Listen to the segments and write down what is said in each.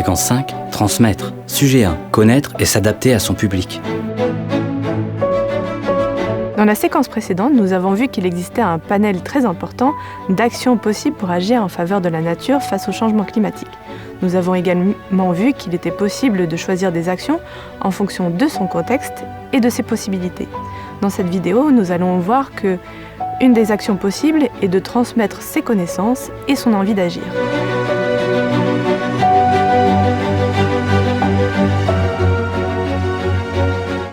Séquence 5, transmettre. Sujet 1, connaître et s'adapter à son public. Dans la séquence précédente, nous avons vu qu'il existait un panel très important d'actions possibles pour agir en faveur de la nature face au changement climatique. Nous avons également vu qu'il était possible de choisir des actions en fonction de son contexte et de ses possibilités. Dans cette vidéo, nous allons voir que une des actions possibles est de transmettre ses connaissances et son envie d'agir.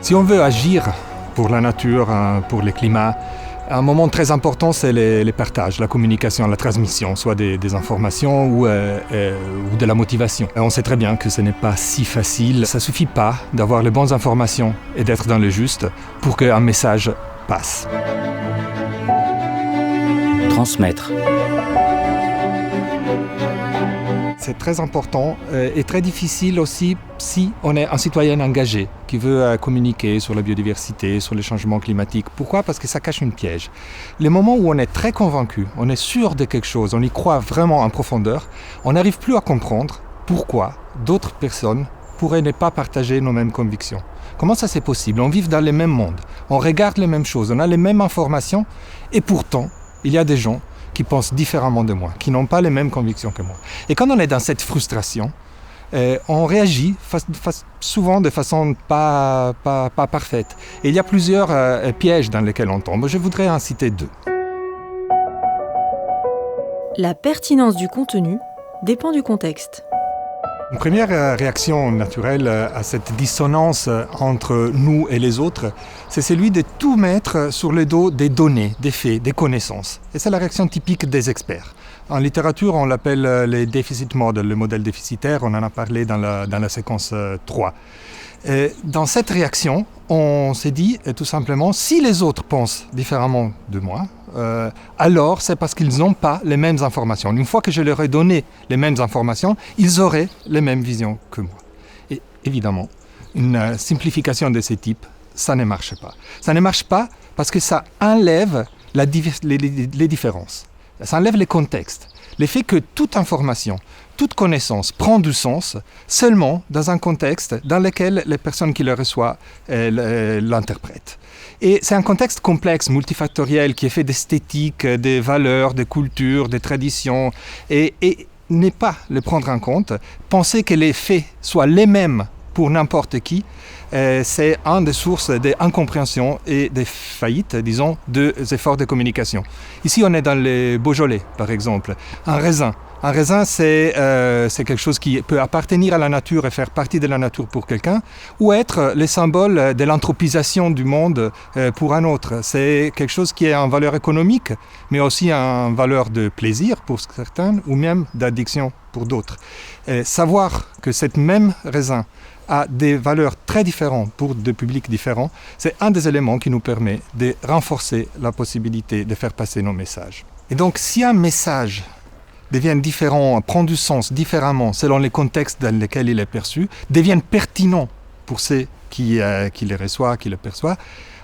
Si on veut agir pour la nature, pour le climat, un moment très important, c'est les partages, la communication, la transmission, soit des informations ou de la motivation. Et on sait très bien que ce n'est pas si facile. Ça ne suffit pas d'avoir les bonnes informations et d'être dans le juste pour qu'un message passe. Transmettre. C'est très important et très difficile aussi si on est un citoyen engagé qui veut communiquer sur la biodiversité, sur les changements climatiques. Pourquoi ? Parce que ça cache un piège. Les moments où on est très convaincu, on est sûr de quelque chose, on y croit vraiment en profondeur, on n'arrive plus à comprendre pourquoi d'autres personnes pourraient ne pas partager nos mêmes convictions. Comment ça c'est possible ? On vit dans les mêmes mondes, on regarde les mêmes choses, on a les mêmes informations et pourtant, il y a des gens qui pensent différemment de moi, qui n'ont pas les mêmes convictions que moi. Et quand on est dans cette frustration, on réagit souvent de façon pas parfaite. Et il y a plusieurs pièges dans lesquels on tombe. Je voudrais en citer deux. La pertinence du contenu dépend du contexte. Une première réaction naturelle à cette dissonance entre nous et les autres, c'est celui de tout mettre sur le dos des données, des faits, des connaissances. Et c'est la réaction typique des experts. En littérature, on l'appelle les deficit model, le modèle déficitaire, on en a parlé dans la séquence 3. Et dans cette réaction, on s'est dit tout simplement, si les autres pensent différemment de moi, alors c'est parce qu'ils n'ont pas les mêmes informations. Une fois que je leur ai donné les mêmes informations, ils auraient les mêmes visions que moi. Et évidemment, une simplification de ce type, ça ne marche pas. Ça ne marche pas parce que ça enlève les différences. Ça enlève les contextes. Le fait que toute information, toute connaissance prend du sens seulement dans un contexte dans lequel les personnes qui le reçoivent l'interprètent. Et c'est un contexte complexe, multifactoriel, qui est fait d'esthétique, des valeurs, des cultures, des traditions, et ne pas le prendre en compte, penser que les faits soient les mêmes pour n'importe qui, c'est une des sources d'incompréhension et des faillites, disons, des efforts de communication. Ici, on est dans le Beaujolais, par exemple. Un raisin. Un raisin, c'est quelque chose qui peut appartenir à la nature et faire partie de la nature pour quelqu'un, ou être le symbole de l'anthropisation du monde pour un autre. C'est quelque chose qui est en valeur économique, mais aussi en valeur de plaisir pour certains, ou même d'addiction pour d'autres. Savoir que cette même raisin a des valeurs très différentes pour des publics différents, c'est un des éléments qui nous permet de renforcer la possibilité de faire passer nos messages. Et donc, si un message devient différent, prend du sens différemment selon les contextes dans lesquels il est perçu, devient pertinent pour ceux qui le reçoivent, qui le perçoivent,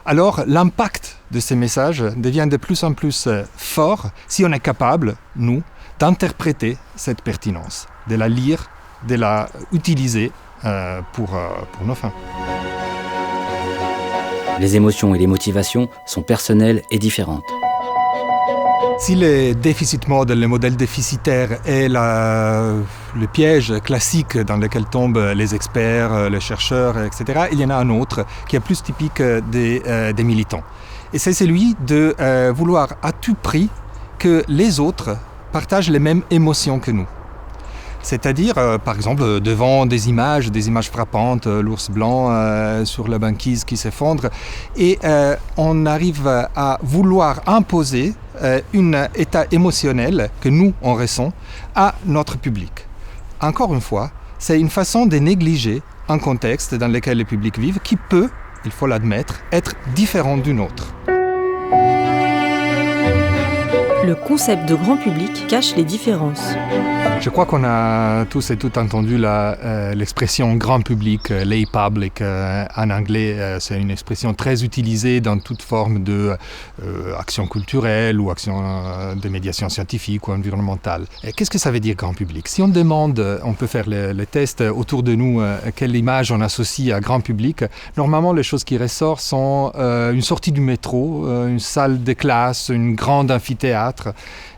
alors l'impact de ces messages devient de plus en plus fort si on est capable, nous, d'interpréter cette pertinence, de la lire, de la utiliser pour nos fins. Les émotions et les motivations sont personnelles et différentes. Si le déficit model, le modèle déficitaire est le piège classique dans lequel tombent les experts, les chercheurs, etc., il y en a un autre qui est plus typique des militants. Et c'est celui de vouloir à tout prix que les autres partagent les mêmes émotions que nous. C'est-à-dire, par exemple, devant des images frappantes, l'ours blanc sur la banquise qui s'effondre, et on arrive à vouloir imposer un état émotionnel que nous, on ressent, à notre public. Encore une fois, c'est une façon de négliger un contexte dans lequel le public vit qui peut, il faut l'admettre, être différent du nôtre. Le concept de grand public cache les différences. Je crois qu'on a tous et toutes entendu l'expression grand public, lay public en anglais. C'est une expression très utilisée dans toute forme d'action culturelle ou action de médiation scientifique ou environnementale. Et qu'est-ce que ça veut dire grand public? Si on demande, on peut faire le test autour de nous, quelle image on associe à grand public, normalement les choses qui ressortent sont une sortie du métro, une salle de classe, une grande amphithéâtre.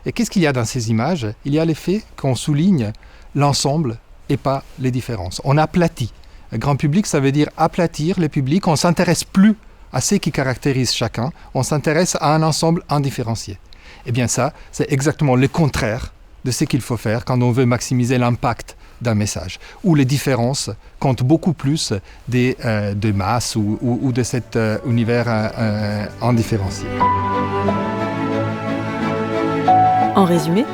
Et qu'est-ce qu'il y a dans ces images? Il y a l'effet qu'on souligne l'ensemble et pas les différences. On aplatit. Le grand public, ça veut dire aplatir le public. On ne s'intéresse plus à ce qui caractérise chacun. On s'intéresse à un ensemble indifférencié. Eh bien ça, c'est exactement le contraire de ce qu'il faut faire quand on veut maximiser l'impact d'un message, où les différences comptent beaucoup plus de masse ou de cet univers indifférencié. En résumé,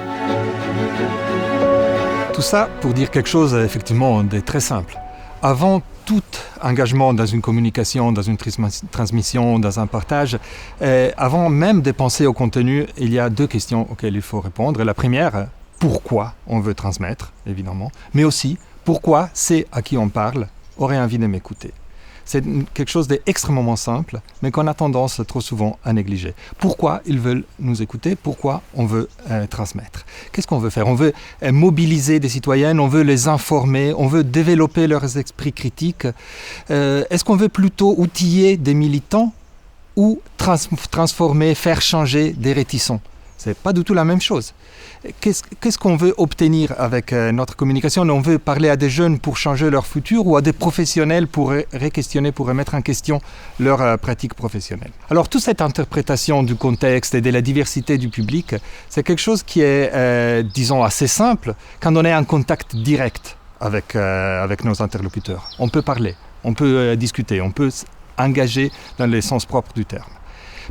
tout ça pour dire quelque chose effectivement de très simple. Avant tout engagement dans une communication, dans une transmission, dans un partage, avant même de penser au contenu, il y a deux questions auxquelles il faut répondre. La première, pourquoi on veut transmettre, évidemment, mais aussi pourquoi c'est à qui on parle aurait envie de m'écouter. C'est quelque chose d'extrêmement simple, mais qu'on a tendance trop souvent à négliger. Pourquoi ils veulent nous écouter? Pourquoi on veut transmettre? Qu'est-ce qu'on veut faire? On veut mobiliser des citoyennes, on veut les informer, on veut développer leurs esprits critiques. Est-ce qu'on veut plutôt outiller des militants ou transformer, faire changer des réticents? Ce n'est pas du tout la même chose. Qu'est-ce qu'on veut obtenir avec notre communication? On veut parler à des jeunes pour changer leur futur ou à des professionnels pour re-questionner, pour remettre en question leur pratique professionnelle. Alors toute cette interprétation du contexte et de la diversité du public, c'est quelque chose qui est, disons, assez simple quand on est en contact direct avec nos interlocuteurs. On peut parler, on peut discuter, on peut s'engager dans le sens propre du terme.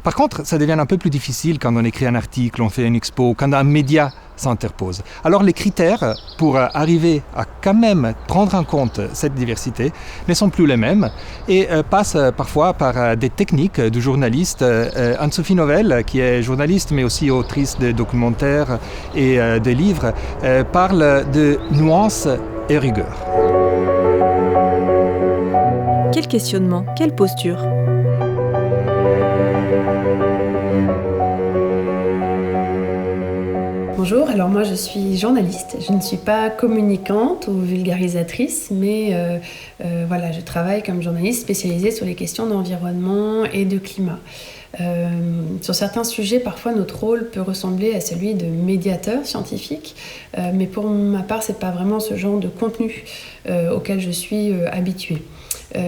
Par contre, ça devient un peu plus difficile quand on écrit un article, on fait une expo, quand un média s'interpose. Alors les critères pour arriver à quand même prendre en compte cette diversité ne sont plus les mêmes et passent parfois par des techniques du journaliste. Anne-Sophie Novelle, qui est journaliste mais aussi autrice de documentaires et de livres, parle de nuances et rigueur. quel questionnement, quelle posture? Bonjour, alors moi je suis journaliste, je ne suis pas communicante ou vulgarisatrice, mais voilà, je travaille comme journaliste spécialisée sur les questions d'environnement et de climat. Sur certains sujets, parfois notre rôle peut ressembler à celui de médiateur scientifique, mais pour ma part, c'est pas vraiment ce genre de contenu auquel je suis habituée.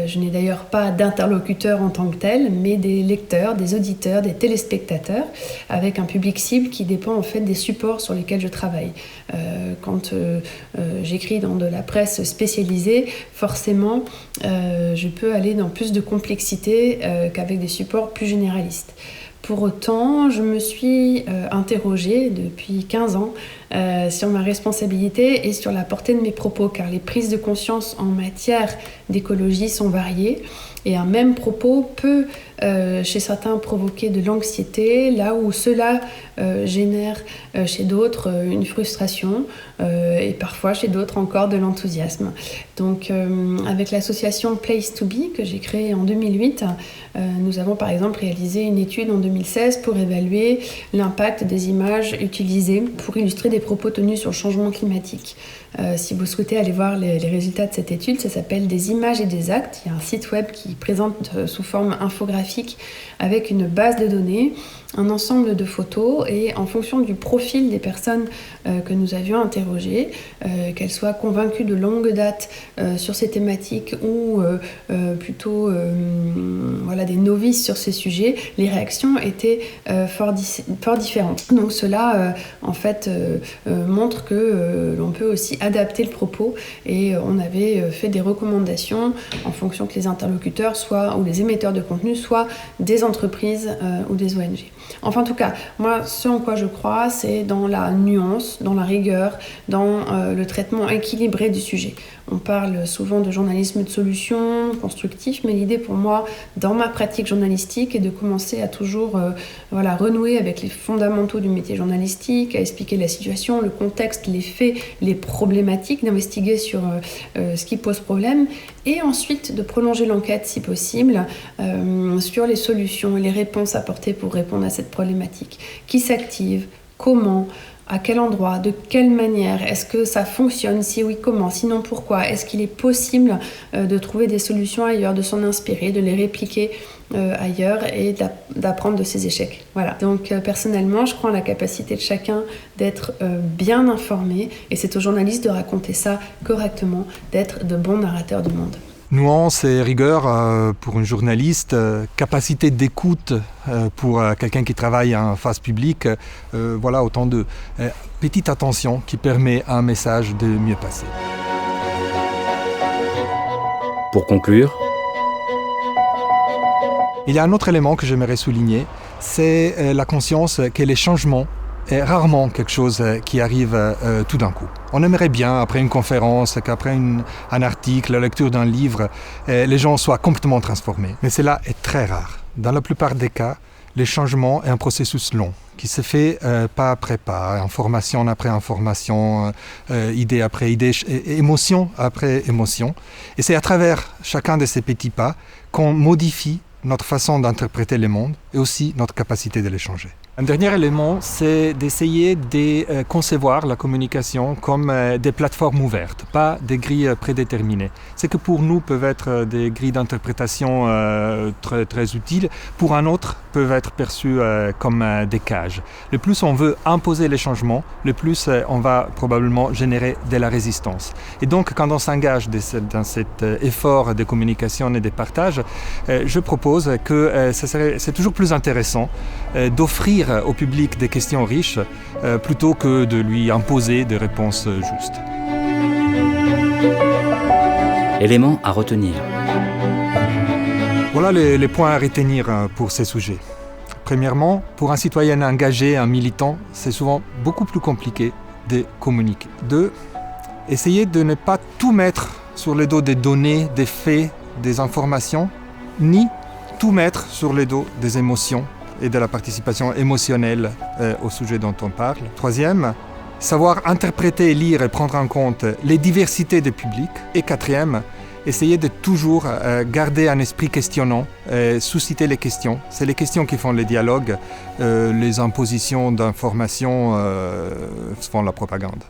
Je n'ai d'ailleurs pas d'interlocuteur en tant que tel, mais des lecteurs, des auditeurs, des téléspectateurs, avec un public cible qui dépend en fait des supports sur lesquels je travaille. Quand j'écris dans de la presse spécialisée, forcément, je peux aller dans plus de complexité qu'avec des supports plus généralistes. Pour autant, je me suis interrogée depuis 15 ans sur ma responsabilité et sur la portée de mes propos, car les prises de conscience en matière d'écologie sont variées et un même propos peut, chez certains, provoquer de l'anxiété, là où cela génère chez d'autres une frustration et parfois chez d'autres encore de l'enthousiasme. Donc avec l'association Place to Be que j'ai créée en 2008, nous avons par exemple réalisé une étude en 2016 pour évaluer l'impact des images utilisées pour illustrer des propos tenus sur le changement climatique. Si vous souhaitez aller voir les résultats de cette étude, ça s'appelle Des images et des actes. Il y a un site web qui présente sous forme infographique avec une base de données, un ensemble de photos et en fonction du profil des personnes que nous avions interrogées, qu'elles soient convaincues de longue date sur ces thématiques ou plutôt voilà, des novices sur ces sujets, les réactions étaient fort différentes. Donc cela en fait montre que l'on peut aussi adapter le propos et on avait fait des recommandations en fonction que les interlocuteurs ou les émetteurs de contenu soient des entreprises ou des ONG. Enfin, en tout cas, moi, ce en quoi je crois, c'est dans la nuance, dans la rigueur, dans le traitement équilibré du sujet. On parle souvent de journalisme de solution, constructif, mais l'idée pour moi, dans ma pratique journalistique, est de commencer à toujours renouer avec les fondamentaux du métier journalistique, à expliquer la situation, le contexte, les faits, les problématiques, d'investiguer sur ce qui pose problème, et ensuite de prolonger l'enquête, si possible, sur les solutions et les réponses apportées pour répondre à cette problématique. Qui s'active ? Comment ? À quel endroit ? De quelle manière ? Est-ce que ça fonctionne ? Si oui, comment ? Sinon, pourquoi ? Est-ce qu'il est possible de trouver des solutions ailleurs, de s'en inspirer, de les répliquer ailleurs et d'apprendre de ses échecs ? Voilà. Donc, personnellement, je crois en la capacité de chacun d'être bien informé, et c'est aux journalistes de raconter ça correctement, d'être de bons narrateurs du monde. Nuance et rigueur pour une journaliste, capacité d'écoute pour quelqu'un qui travaille en face publique, voilà autant de petite attention qui permet à un message de mieux passer. Pour conclure, il y a un autre élément que j'aimerais souligner, c'est la conscience que les changements est rarement quelque chose qui arrive tout d'un coup. On aimerait bien, après une conférence, qu'après un article, la lecture d'un livre, les gens soient complètement transformés. Mais cela est très rare. Dans la plupart des cas, les changements est un processus long, qui se fait pas après pas, information après information, idée après idée, émotion après émotion. Et c'est à travers chacun de ces petits pas qu'on modifie notre façon d'interpréter le monde et aussi notre capacité de l'échanger. Un dernier élément, c'est d'essayer de concevoir la communication comme des plateformes ouvertes, pas des grilles prédéterminées. Ce que pour nous peuvent être des grilles d'interprétation très, très utiles, pour un autre peuvent être perçues comme des cages. Le plus on veut imposer les changements, le plus on va probablement générer de la résistance. Et donc quand on s'engage dans cet effort de communication et de partage, je propose que c'est toujours plus intéressant d'offrir au public des questions riches plutôt que de lui imposer des réponses justes. éléments à retenir. Voilà les points à retenir pour ces sujets. Premièrement, pour un citoyen engagé, un militant, c'est souvent beaucoup plus compliqué de communiquer. 2, essayer de ne pas tout mettre sur le dos des données, des faits, des informations, ni tout mettre sur le dos des émotions et de la participation émotionnelle au sujet dont on parle. 3, savoir interpréter, lire et prendre en compte les diversités des publics. Et 4, essayer de toujours garder un esprit questionnant, susciter les questions. C'est les questions qui font les dialogues, les impositions d'informations font la propagande.